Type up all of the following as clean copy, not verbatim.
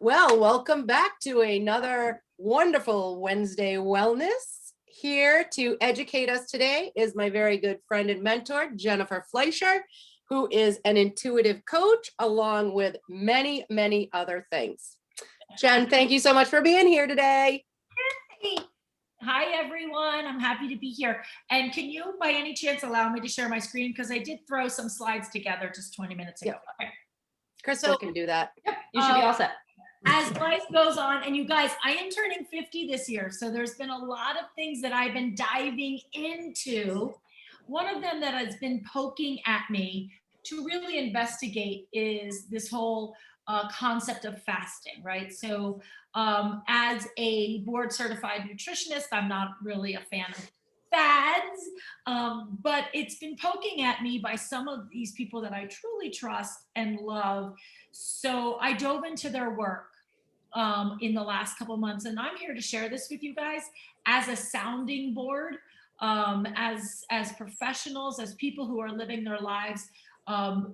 Well, welcome back to another wonderful Wednesday Wellness. Here to educate us today is my very good friend and mentor, Jennifer Fleischer, who is an intuitive coach along with many, many other things. Jen, thank you so much for being here today. Hey. Hi, everyone. I'm happy to be here. And can you, by any chance, allow me to share my screen? Because I did throw some slides together just 20 minutes ago. Yep. Okay. Crystal can do that. Yep. You should be all set. As life goes on, and you guys, I am turning 50 this year, so there's been a lot of things that I've been diving into. One of them that has been poking at me to really investigate is this whole concept of fasting, right? So as a board certified nutritionist, I'm not really a fan of fads, but it's been poking at me by some of these people that I truly trust and love. So I dove into their work in the last couple months, and I'm here to share this with you guys as a sounding board, as professionals, as people who are living their lives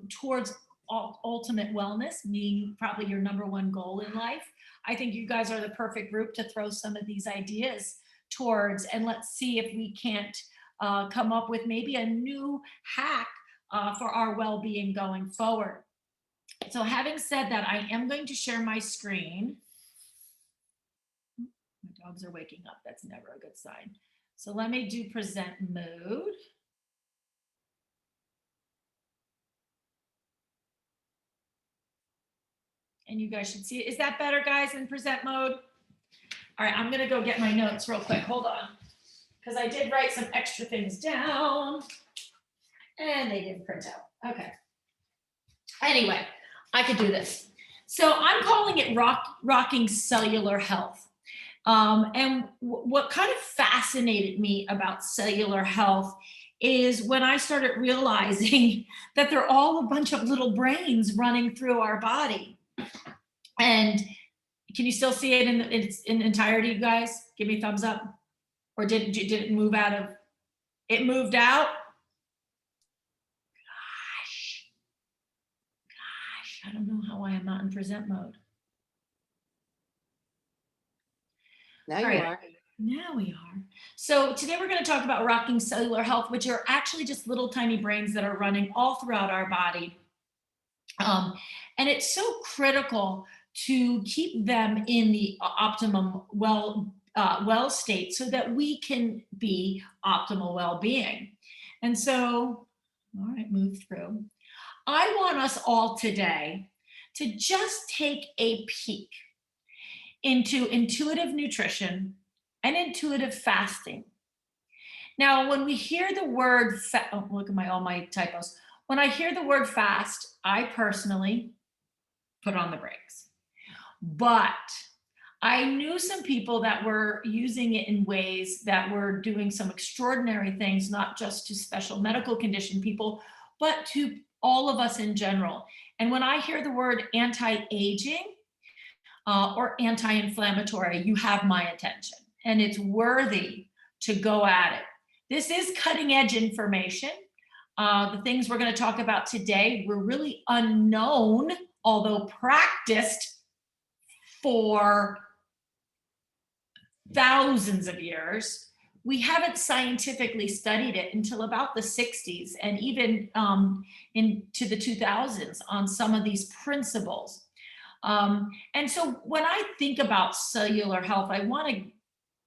towards ultimate wellness, being probably your number one goal in life. I think you guys are the perfect group to throw some of these ideas towards, and let's see if we can't come up with maybe a new hack for our well-being going forward. So having said that, I am going to share my screen. My dogs are waking up. That's never a good sign. So let me do present mode. And you guys should see it. Is that better, guys, in present mode? All right, I'm gonna go get my notes real quick. Hold on. Because I did write some extra things down and they didn't print out. Okay. Anyway, I could do this. So I'm calling it rocking cellular health. And what kind of fascinated me about cellular health is when I started realizing that they're all a bunch of little brains running through our body. And can you still see it in entirety, you guys? Give me a thumbs up. Or did it move out of? It moved out. Gosh, I don't know how I am not in present mode. Now you are. Now we are. So today we're going to talk about rocking cellular health, which are actually just little tiny brains that are running all throughout our body. And it's so critical to keep them in the optimum well state so that we can be optimal well-being. And so, all right, move through. I want us all today to just take a peek into intuitive nutrition and intuitive fasting. Now, when we hear the word, look at all my typos. When I hear the word fast, I personally put on the brakes. But I knew some people that were using it in ways that were doing some extraordinary things, not just to special medical condition people, but to all of us in general. And when I hear the word anti-aging or anti-inflammatory, you have my attention, and it's worthy to go at it. This is cutting edge information. The things we're going to talk about today were really unknown, although practiced for thousands of years. We haven't scientifically studied it until about the 60s and even into the 2000s on some of these principles. And so when I think about cellular health, I want to,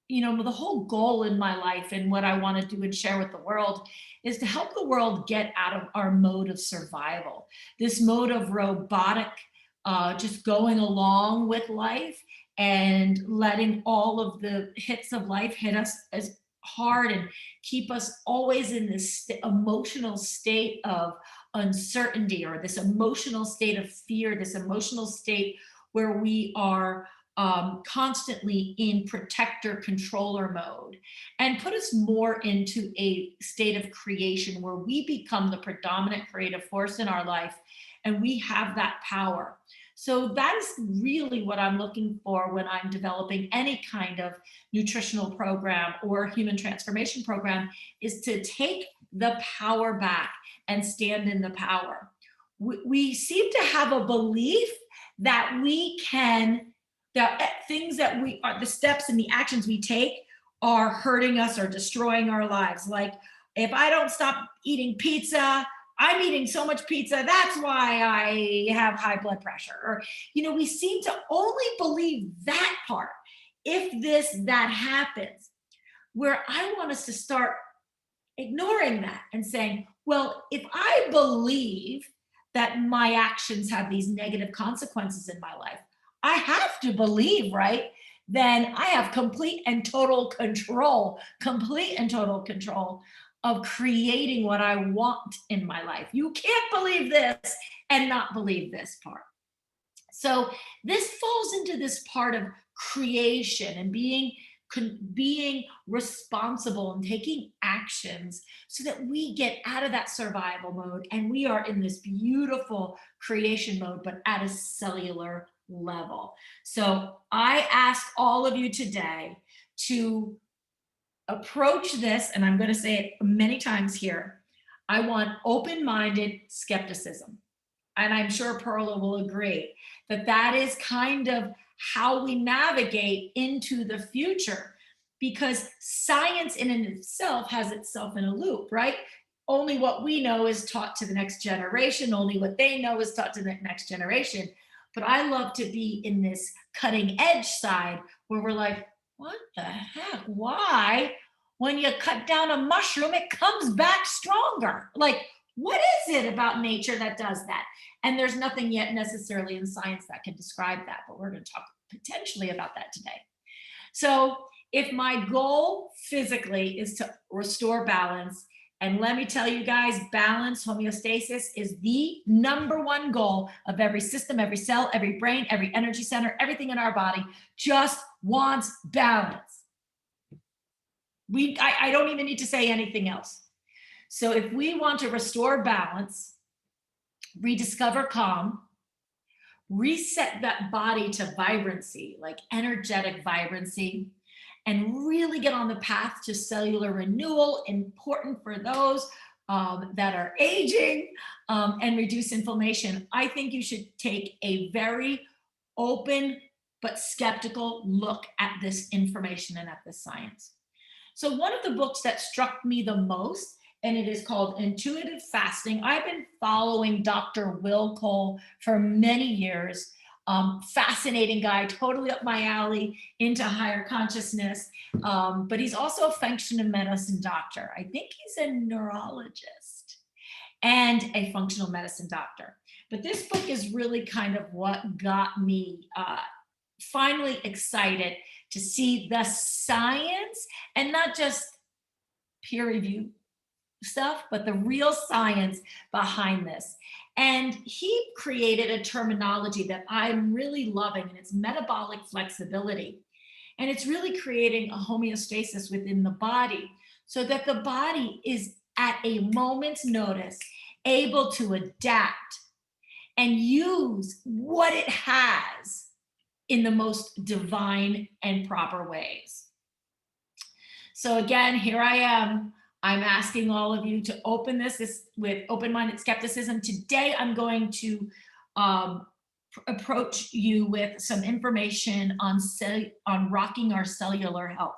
the whole goal in my life and what I want to do and share with the world is to help the world get out of our mode of survival, this mode of robotic, just going along with life and letting all of the hits of life hit us as hard and keep us always in this emotional state of uncertainty, or this emotional state of fear, this emotional state where we are constantly in protector controller mode, and put us more into a state of creation where we become the predominant creative force in our life and we have that power. So that is really what I'm looking for when I'm developing any kind of nutritional program or human transformation program, is to take the power back and stand in the power. We seem to have a belief that we can, that things that we are, the steps and the actions we take are hurting us or destroying our lives. Like, if I don't stop eating pizza, I'm eating so much pizza, that's why I have high blood pressure. Or, we seem to only believe that part. If this, that happens, where I want us to start ignoring that and saying, well, if I believe that my actions have these negative consequences in my life, I have to believe, right? Then I have complete and total control of creating what I want in my life. You can't believe this and not believe this part. So this falls into this part of creation and being responsible and taking actions so that we get out of that survival mode and we are in this beautiful creation mode, but at a cellular level. So I ask all of you today to approach this, and I'm going to say it many times here. I want open-minded skepticism. And I'm sure Perla will agree that that is kind of how we navigate into the future, because science in and itself has itself in a loop, right? Only what we know is taught to the next generation. Only what they know is taught to the next generation. But I love to be in this cutting edge side where we're like, what the heck? Why? When you cut down a mushroom, it comes back stronger. Like, what is it about nature that does that? And there's nothing yet necessarily in science that can describe that, but we're going to talk potentially about that today. So if my goal physically is to restore balance, and let me tell you guys, balance, homeostasis is the number one goal of every system, every cell, every brain, every energy center, everything in our body just wants balance. I don't even need to say anything else. So if we want to restore balance, rediscover calm, reset that body to vibrancy, like energetic vibrancy, and really get on the path to cellular renewal, important for those that are aging, and reduce inflammation, I think you should take a very open but skeptical look at this information and at this science. So one of the books that struck me the most, and it is called Intuitive Fasting. I've been following Dr. Will Cole for many years. Fascinating guy, totally up my alley, into higher consciousness. But he's also a functional medicine doctor. I think he's a neurologist and a functional medicine doctor. But this book is really kind of what got me finally excited to see the science, and not just peer review stuff, but the real science behind this. And he created a terminology that I'm really loving, and it's metabolic flexibility. And it's really creating a homeostasis within the body so that the body is at a moment's notice able to adapt and use what it has in the most divine and proper ways. So again, here I am. I'm asking all of you to open this with open-minded skepticism. Today, I'm going to approach you with some information on rocking our cellular health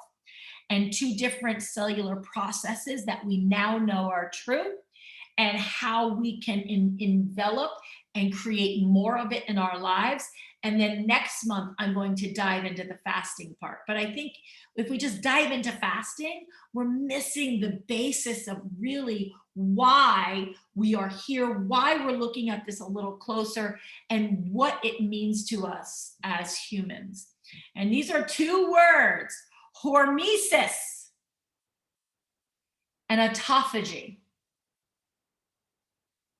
and 2 different cellular processes that we now know are true, and how we can envelop and create more of it in our lives. And then next month, I'm going to dive into the fasting part. But I think if we just dive into fasting, we're missing the basis of really why we are here, why we're looking at this a little closer, and what it means to us as humans. And these are 2 words, hormesis and autophagy.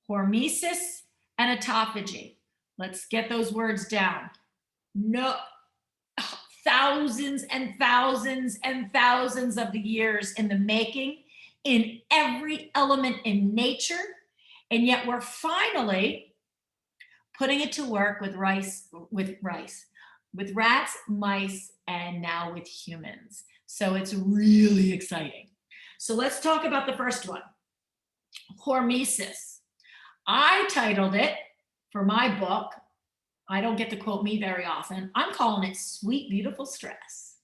Hormesis and autophagy. Let's get those words down. No, thousands and thousands and thousands of the years in the making, in every element in nature, and yet we're finally putting it to work with rats, mice, and now with humans. So it's really exciting. So let's talk about the first one, hormesis. I titled it, for my book, I don't get to quote me very often. I'm calling it sweet, beautiful stress.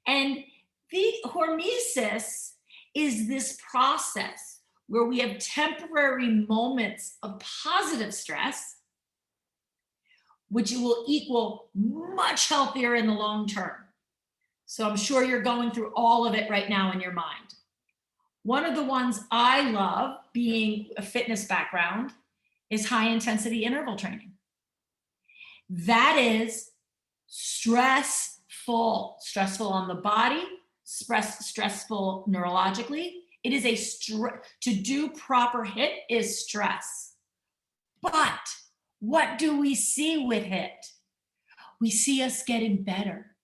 And the hormesis is this process where we have temporary moments of positive stress, which will equal much healthier in the long term. So I'm sure you're going through all of it right now in your mind. One of the ones I love, being a fitness background, is high intensity interval training. That is stressful on the body, stressful neurologically. It is to do proper HIIT is stress. But what do we see with HIIT? We see us getting better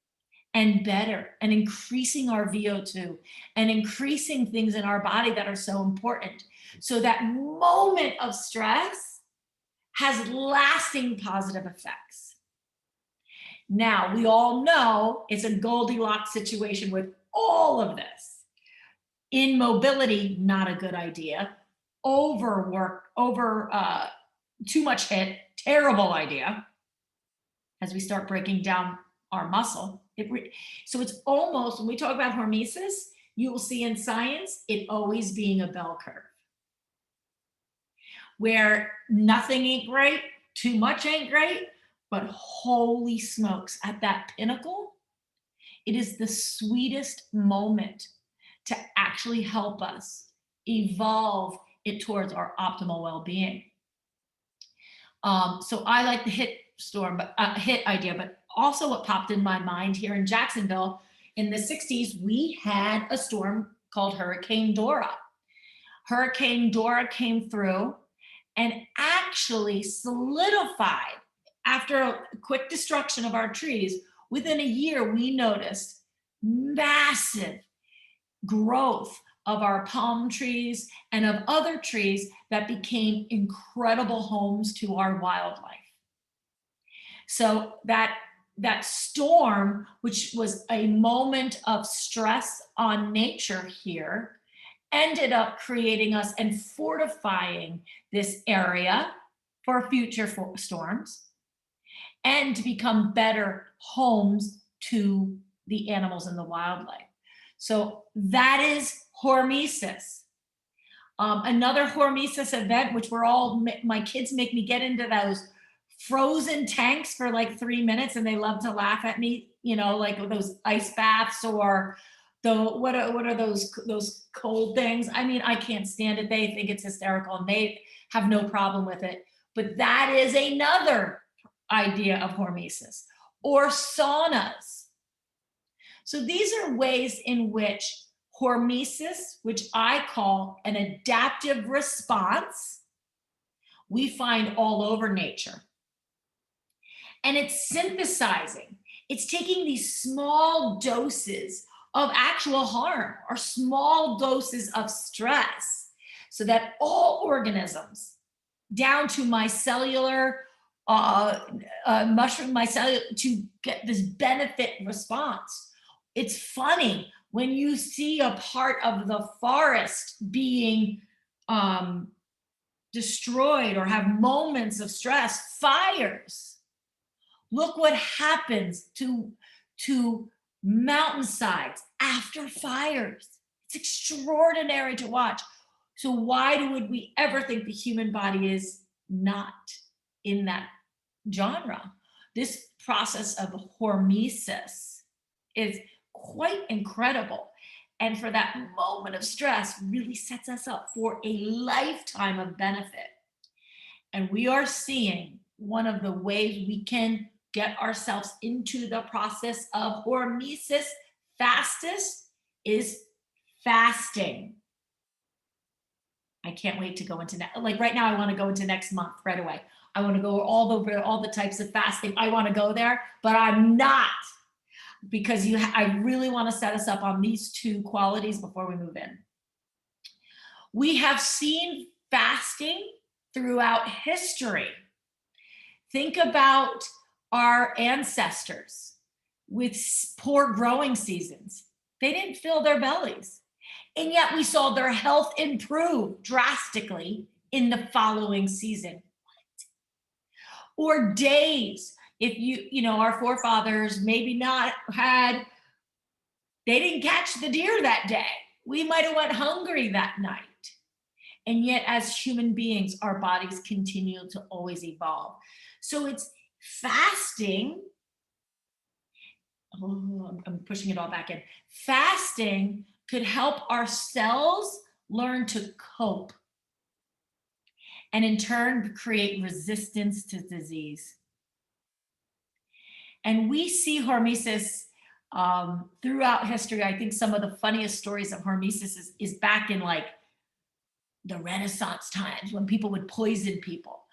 and better and increasing our VO2 and increasing things in our body that are so important. So that moment of stress has lasting positive effects. Now, we all know it's a Goldilocks situation with all of this. In mobility, not a good idea. Overwork, too much HIIT, terrible idea. As we start breaking down our muscle. So it's almost, when we talk about hormesis, you will see in science, it always being a bell curve. Where nothing ain't great, too much ain't great, but holy smokes, at that pinnacle, it is the sweetest moment to actually help us evolve it towards our optimal well-being. So I like the HIIT idea, but also what popped in my mind here in Jacksonville in the 60s, we had a storm called Hurricane Dora. Hurricane Dora came through and actually solidified, after a quick destruction of our trees. Within a year, we noticed massive growth of our palm trees and of other trees that became incredible homes to our wildlife. So that storm, which was a moment of stress on nature here, ended up creating us and fortifying this area for future storms and to become better homes to the animals and the wildlife. So that is hormesis. Another hormesis event, which my kids make me get into those frozen tanks for like 3 minutes, and they love to laugh at me, like those ice baths or what are those cold things? I mean, I can't stand it. They think it's hysterical and they have no problem with it. But that is another idea of hormesis, or saunas. So these are ways in which hormesis, which I call an adaptive response, we find all over nature. And it's synthesizing. It's taking these small doses of actual harm or small doses of stress so that all organisms, down to my cellular, mushroom, my cellular, to get this benefit response. It's funny when you see a part of the forest being destroyed or have moments of stress, fires. Look what happens to mountainsides after fires. It's extraordinary to watch. So why would we ever think the human body is not in that genre? This process of hormesis is quite incredible. And for that moment of stress really sets us up for a lifetime of benefit. And we are seeing one of the ways we can get ourselves into the process of hormesis fastest is fasting. I can't wait to go into like right now. I want to go into next month right away. I want to go all over all the types of fasting. I want to go there, but I'm not, because I really want to set us up on these two qualities before we move in. We have seen fasting throughout history. Think about our ancestors with poor growing seasons. They didn't fill their bellies. And yet we saw their health improve drastically in the following season. or days. If our forefathers maybe they didn't catch the deer that day. We might have went hungry that night. And yet, as human beings, our bodies continue to always evolve. So it's fasting. Oh, I'm pushing it all back in. Fasting could help our cells learn to cope and in turn create resistance to disease. And we see hormesis throughout history. I think some of the funniest stories of hormesis is back in like the Renaissance times when people would poison people.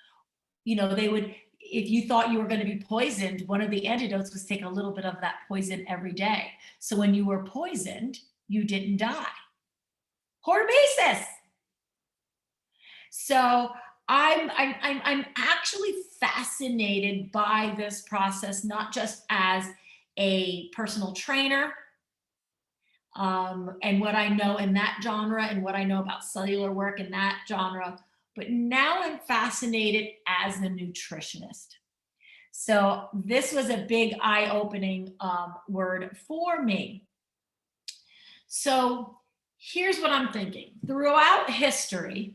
They would, if you thought you were going to be poisoned, one of the antidotes was take a little bit of that poison every day. So when you were poisoned, you didn't die. Hormesis. So I'm actually fascinated by this process, not just as a personal trainer, and what I know in that genre and what I know about cellular work in that genre, but now I'm fascinated as a nutritionist. So this was a big eye-opening word for me. So here's what I'm thinking. Throughout history,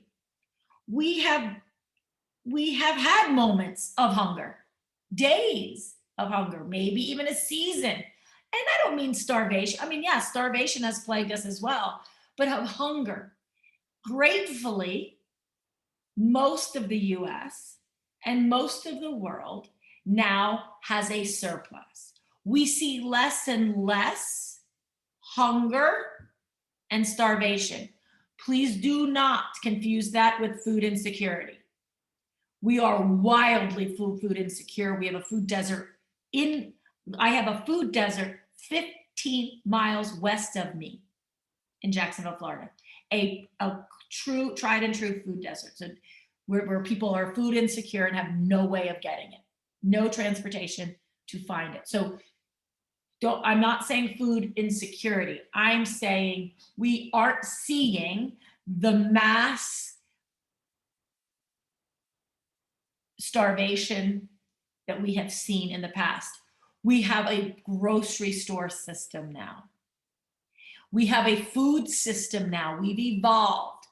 we have had moments of hunger, days of hunger, maybe even a season. And I don't mean starvation. I mean, yeah, starvation has plagued us as well, but of hunger. Gratefully, most of the US and most of the world now has a surplus. We see less and less hunger and starvation. Please do not confuse that with food insecurity. We are wildly food insecure. We have a food desert I have a food desert 15 miles west of me in Jacksonville, Florida. A true, tried and true food desert. So where people are food insecure and have no way of getting it, no transportation to find it. So I'm not saying food insecurity. I'm saying we aren't seeing the mass starvation that we have seen in the past. We have a grocery store system now. We have a food system now. We've evolved.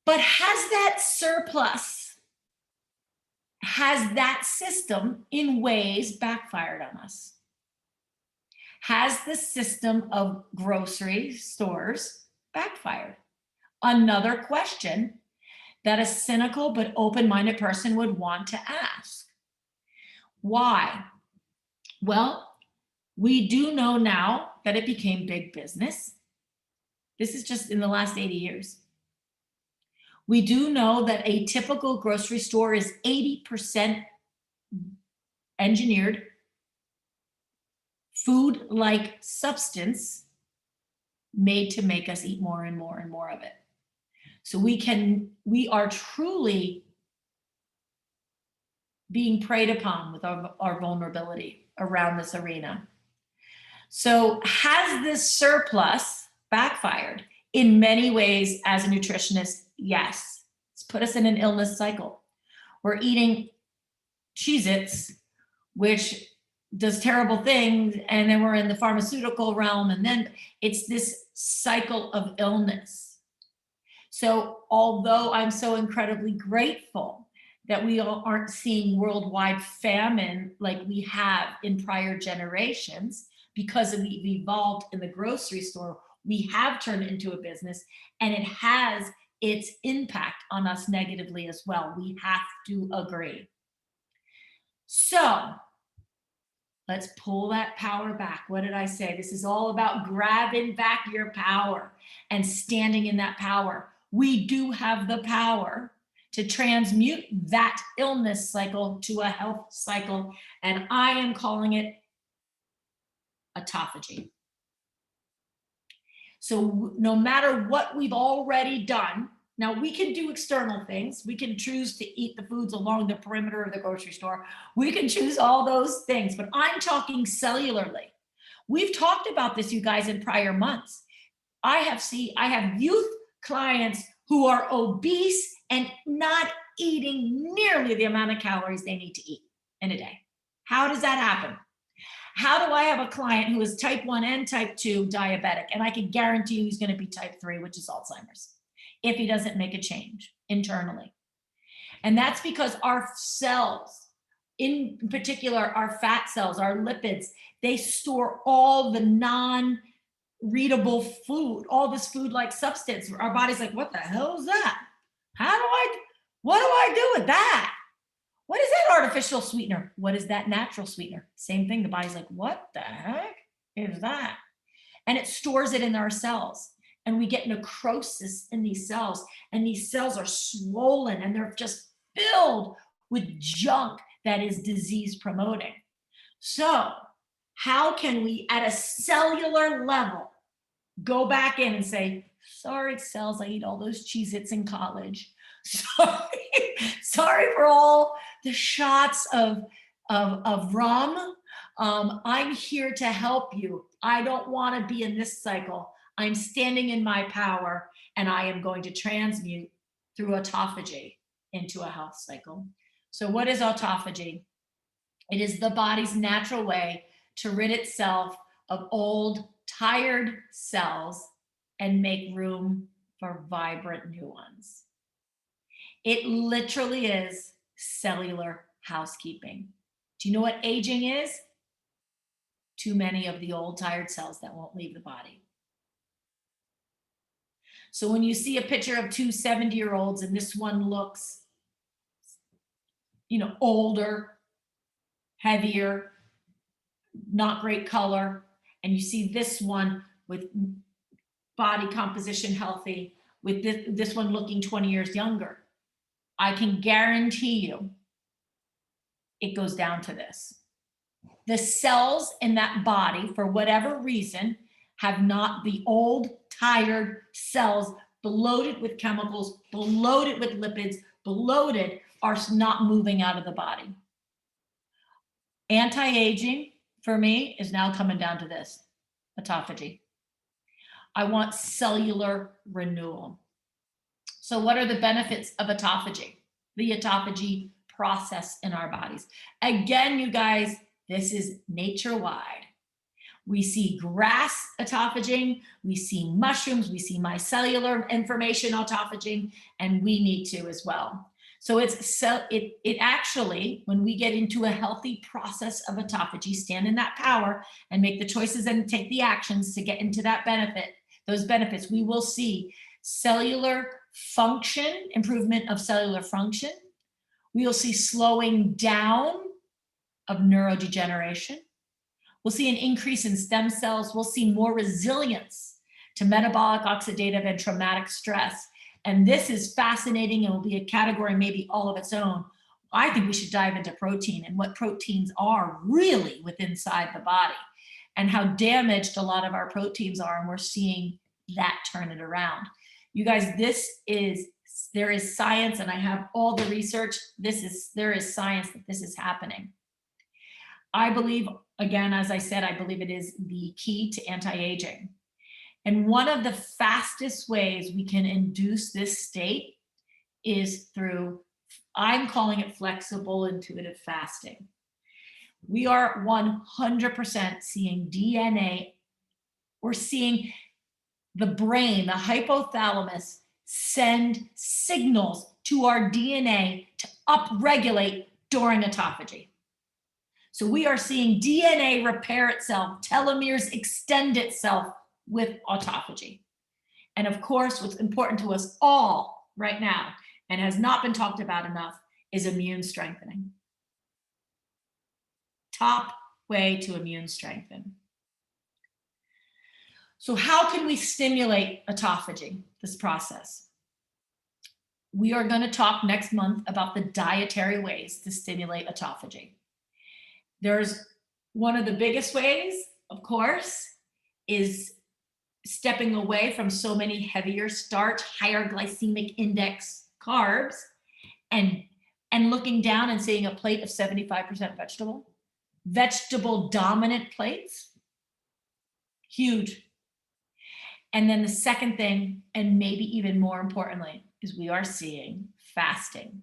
But has that surplus, has that system in ways backfired on us? Has the system of grocery stores backfired? Another question that a cynical but open-minded person would want to ask. Why? Well, we do know now that it became big business. This is just in the last 80 years. We do know that a typical grocery store is 80% engineered food-like substance made to make us eat more and more and more of it. So we are truly being preyed upon with our vulnerability around this arena. So has this surplus backfired? In many ways, as a nutritionist, yes. It's put us in an illness cycle. We're eating Cheez-Its, which does terrible things, and then we're in the pharmaceutical realm, and then it's this cycle of illness. So although I'm so incredibly grateful that we all aren't seeing worldwide famine like we have in prior generations, because we've evolved in the grocery store, we have turned into a business, and it has its impact on us negatively as well. We have to agree. So let's pull that power back. What did I say? This is all about grabbing back your power and standing in that power. We do have the power to transmute that illness cycle to a health cycle, and I am calling it autophagy. So no matter what we've already done, now we can do external things. We can choose to eat the foods along the perimeter of the grocery store. We can choose all those things, but I'm talking cellularly. We've talked about this, you guys, in prior months. I have youth clients who are obese and not eating nearly the amount of calories they need to eat in a day. How does that happen? How do I have a client who is type 1 and type 2 diabetic, and I can guarantee you he's going to be type 3, which is Alzheimer's, if he doesn't make a change internally? And that's because our cells, in particular our fat cells, our lipids, they store all the non-readable food, all this food-like substance. Our body's like, what the hell is that? What do I do with that? What is that artificial sweetener? What is that natural sweetener? Same thing. The body's like, what the heck is that? And it stores it in our cells. And we get necrosis in these cells. And these cells are swollen and they're just filled with junk that is disease promoting. So how can we, at a cellular level, go back in and say, sorry, cells, I eat all those Cheez-Its in college. Sorry for all the shots of rum. I'm here to help you. I don't want to be in this cycle. I'm standing in my power, and I am going to transmute through autophagy into a health cycle. So what is autophagy? It is the body's natural way to rid itself of old, tired cells and make room for vibrant new ones. It literally is cellular housekeeping. Do you know what aging is? Too many of the old, tired cells that won't leave the body. So when you see a picture of two 70-year-olds and this one looks, older, heavier, not great color, and you see this one with body composition healthy, with this one looking 20 years younger, I can guarantee you it goes down to this. The cells in that body, for whatever reason, have not the old, tired cells bloated with chemicals, bloated with lipids, bloated, are not moving out of the body. Anti-aging, for me, is now coming down to this, autophagy. I want cellular renewal. So what are the benefits of autophagy? The autophagy process in our bodies. Again, you guys, this is nature-wide. We see grass autophaging, we see mushrooms, we see micellular information autophaging, and we need to as well. So it actually, when we get into a healthy process of autophagy, stand in that power and make the choices and take the actions to get into that benefit, those benefits, we will see cellular function, improvement of cellular function. We will see slowing down of neurodegeneration. We'll see an increase in stem cells. We'll see more resilience to metabolic, oxidative, and traumatic stress. And this is fascinating and will be a category maybe all of its own. I think we should dive into protein and what proteins are really within inside the body and how damaged a lot of our proteins are. And we're seeing that turn it around. You guys, there is science, and I have all the research. There is science that this is happening. I believe, again, as I said, I believe it is the key to anti-aging. And one of the fastest ways we can induce this state is through, I'm calling it flexible intuitive fasting. We are 100% seeing DNA. We're seeing the brain, the hypothalamus, send signals to our DNA to upregulate during autophagy. So we are seeing DNA repair itself, telomeres extend itself with autophagy. And of course, what's important to us all right now, and has not been talked about enough, is immune strengthening. Top way to immune strengthen. So how can we stimulate autophagy, this process? We are going to talk next month about the dietary ways to stimulate autophagy. There's one of the biggest ways, of course, is stepping away from so many heavier starch, higher glycemic index carbs, and looking down and seeing a plate of 75% vegetable dominant plates. Huge. And then the second thing, and maybe even more importantly, is we are seeing fasting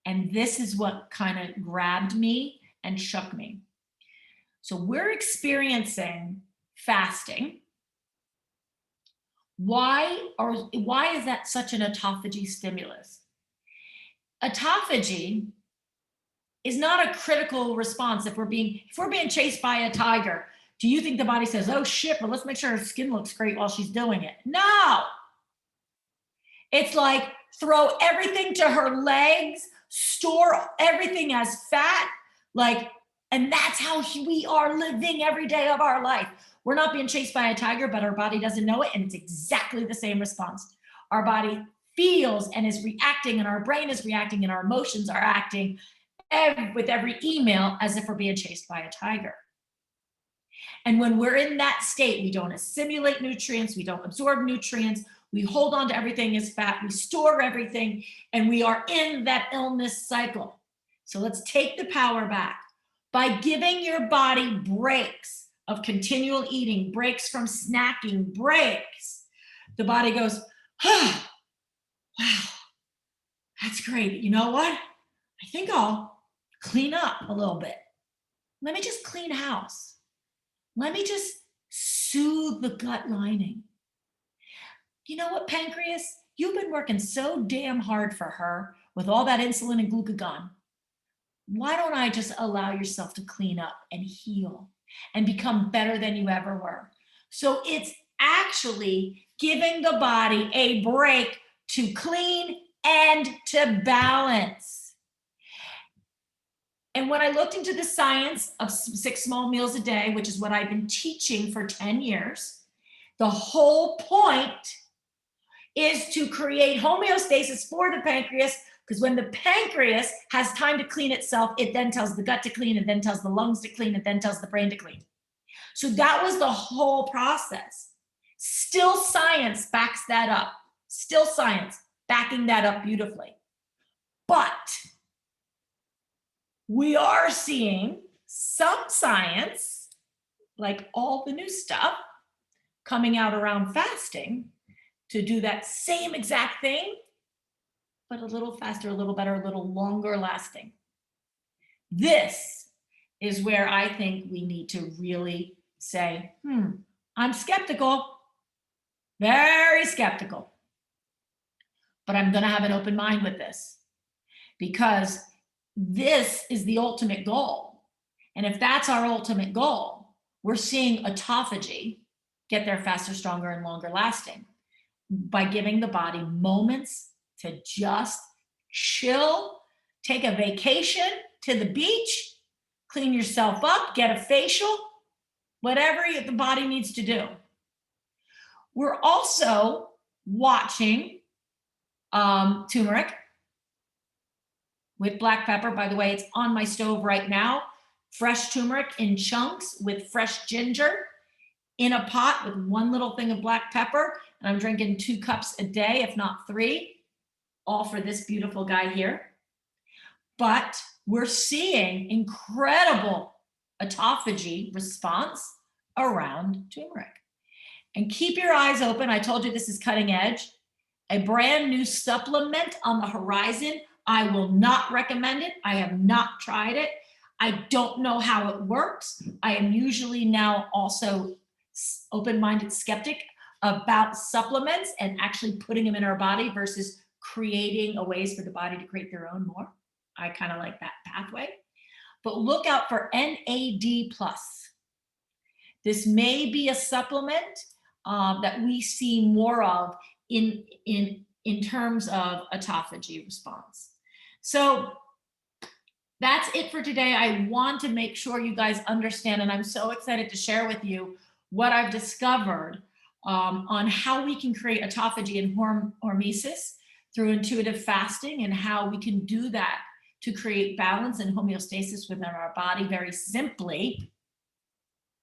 And this is what kind of grabbed me and shook me. So we're experiencing fasting. Why is that such an autophagy stimulus? Autophagy is not a critical response. If we're being chased by a tiger, do you think the body says, oh shit, but let's make sure her skin looks great while she's doing it? No. It's like throw everything to her legs, store everything as fat, and that's how we are living every day of our life. We're not being chased by a tiger, but our body doesn't know it, and it's exactly the same response. Our body feels and is reacting, and our brain is reacting, and our emotions are acting with every email as if we're being chased by a tiger. And when we're in that state, we don't assimilate nutrients, we don't absorb nutrients, we hold on to everything as fat, we store everything, and we are in that illness cycle. So let's take the power back. By giving your body breaks of continual eating, breaks from snacking, breaks, the body goes, oh, wow, that's great. You know what? I think I'll clean up a little bit. Let me just clean house. Let me just soothe the gut lining. You know what, pancreas? You've been working so damn hard for her with all that insulin and glucagon. Why don't I just allow yourself to clean up and heal and become better than you ever were? So it's actually giving the body a break to clean and to balance. And when I looked into the science of 6 small meals a day, which is what I've been teaching for 10 years, the whole point is to create homeostasis for the pancreas, because when the pancreas has time to clean itself, it then tells the gut to clean, and then tells the lungs to clean, and then tells the brain to clean. So that was the whole process. Still science backs that up. Still science backing that up beautifully. But we are seeing some science, like all the new stuff coming out around fasting, to do that same exact thing, but a little faster, a little better, a little longer lasting. This is where I think we need to really say, I'm skeptical, very skeptical, but I'm going to have an open mind with this, because this is the ultimate goal. And if that's our ultimate goal, we're seeing autophagy get there faster, stronger, and longer lasting by giving the body moments to just chill, take a vacation to the beach, clean yourself up, get a facial, whatever the body needs to do. We're also watching turmeric with black pepper. By the way, it's on my stove right now. Fresh turmeric in chunks with fresh ginger in a pot with 1 little thing of black pepper. And I'm drinking 2 cups a day, if not 3, all for this beautiful guy here. But we're seeing incredible autophagy response around turmeric. And keep your eyes open. I told you this is cutting edge. A brand new supplement on the horizon. I will not recommend it. I have not tried it. I don't know how it works. I am usually now also open-minded skeptic about supplements and actually putting them in our body versus creating a ways for the body to create their own more. I kind of like that pathway. But look out for NAD+. This may be a supplement that we see more of in terms of autophagy response. So that's it for today. I want to make sure you guys understand, and I'm so excited to share with you what I've discovered on how we can create autophagy and hormesis through intuitive fasting, and how we can do that to create balance and homeostasis within our body very simply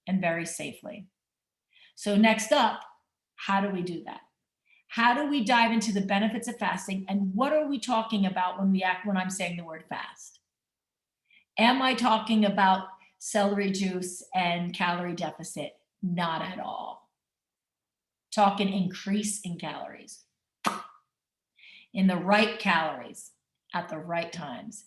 and very safely. So next up, how do we do that? How do we dive into the benefits of fasting, and what are we talking about when I'm saying the word fast? Am I talking about celery juice and calorie deficit? Not at all. Talking increase in calories, in the right calories, at the right times.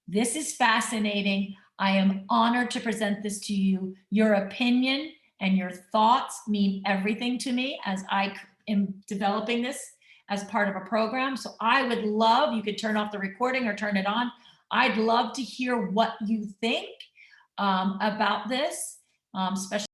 This is fascinating. I am honored to present this to you. Your opinion and your thoughts mean everything to me as I am developing this as part of a program. So I would love, you could turn off the recording or turn it on. I'd love to hear what you think about this, especially